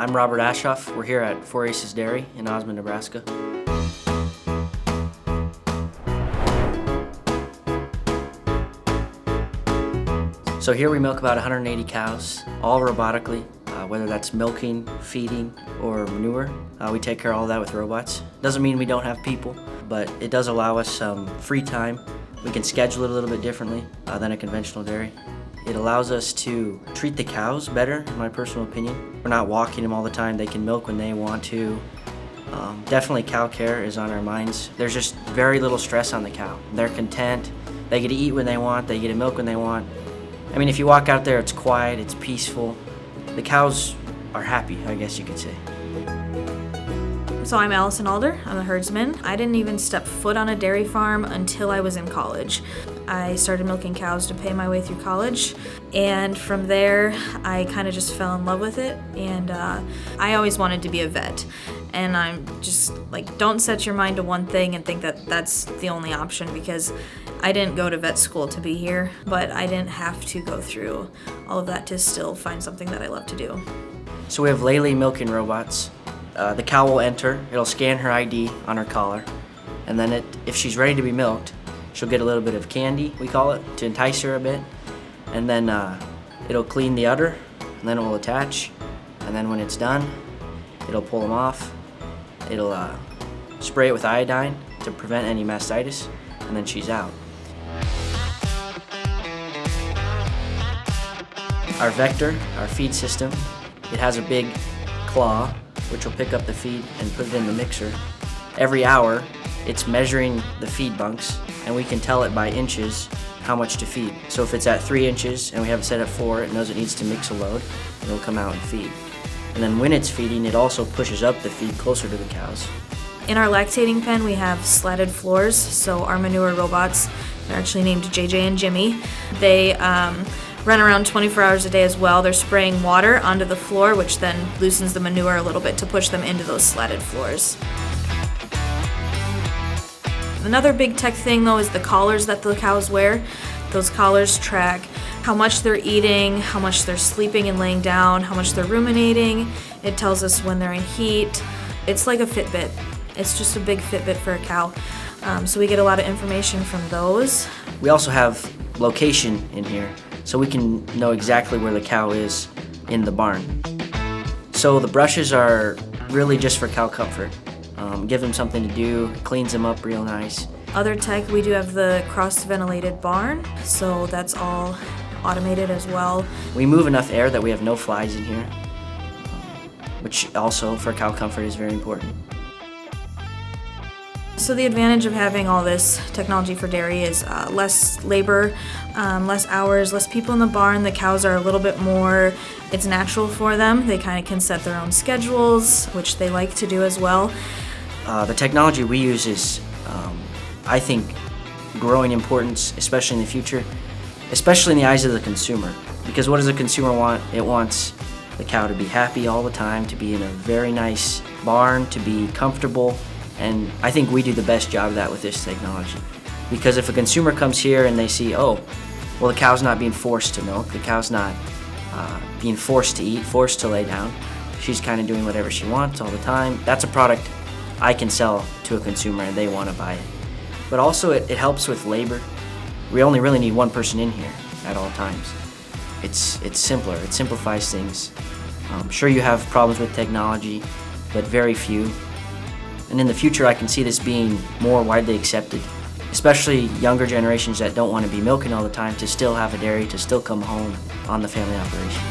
I'm Robert Aschoff. We're here at Four Aces Dairy in Osmond, Nebraska. So here we milk about 180 cows, all robotically, whether that's milking, feeding, or manure. We take care of all that with robots. Doesn't mean we don't have people, but it does allow us some free time. We can schedule it a little bit differently than a conventional dairy. It allows us to treat the cows better, in my personal opinion. We're not walking them all the time. They can milk when they want to. Definitely cow care is on our minds. There's just very little stress on the cow. They're content. They get to eat when they want. They get to milk when they want. I mean, if you walk out there, it's quiet, it's peaceful. The cows are happy, I guess you could say. So I'm Allison Alder, I'm a herdsman. I didn't even step foot on a dairy farm until I was in college. I started milking cows to pay my way through college, and from there I kind of just fell in love with it, and I always wanted to be a vet. And I'm just like, don't set your mind to one thing and think that that's the only option, because I didn't go to vet school to be here, but I didn't have to go through all of that to still find something that I love to do. So we have Laylee milking robots. The cow will enter, it'll scan her ID on her collar, and then if she's ready to be milked, she'll get a little bit of candy, we call it, to entice her a bit, and then it'll clean the udder, and then it will attach, and then when it's done, it'll pull them off. It'll spray it with iodine to prevent any mastitis, and then she's out. Our vector, our feed system, it has a big claw which will pick up the feed and put it in the mixer. Every hour, it's measuring the feed bunks, and we can tell it by inches how much to feed. So if it's at 3 inches and we have it set at 4, it knows it needs to mix a load, and it'll come out and feed. And then when it's feeding, it also pushes up the feed closer to the cows. In our lactating pen, we have slatted floors, so our manure robots, they're actually named JJ and Jimmy. They run around 24 hours a day as well. They're spraying water onto the floor, which then loosens the manure a little bit to push them into those slatted floors. Another big tech thing though is the collars that the cows wear. Those collars track how much they're eating, how much they're sleeping and laying down, how much they're ruminating. It tells us when they're in heat. It's like a Fitbit. It's just a big Fitbit for a cow. So we get a lot of information from those. We also have location in here, so we can know exactly where the cow is in the barn. So the brushes are really just for cow comfort. Give them something to do, cleans them up real nice. Other tech, we do have the cross-ventilated barn, so that's all automated as well. We move enough air that we have no flies in here, which also for cow comfort is very important. So the advantage of having all this technology for dairy is less labor, less hours, less people in the barn. The cows are a little bit more, it's natural for them. They kind of can set their own schedules, which they like to do as well. The technology we use is, I think, growing importance, especially in the future, especially in the eyes of the consumer. Because what does the consumer want? It wants the cow to be happy all the time, to be in a very nice barn, to be comfortable. And I think we do the best job of that with this technology. Because if a consumer comes here and they see, oh, well, the cow's not being forced to milk, the cow's not being forced to eat, forced to lay down, she's kind of doing whatever she wants all the time, that's a product I can sell to a consumer and they want to buy it. But also it helps with labor. We only really need one person in here at all times. It's simpler, it simplifies things. Sure, you have problems with technology, but very few. And in the future, I can see this being more widely accepted, especially younger generations that don't want to be milking all the time, to still have a dairy, to still come home on the family operation.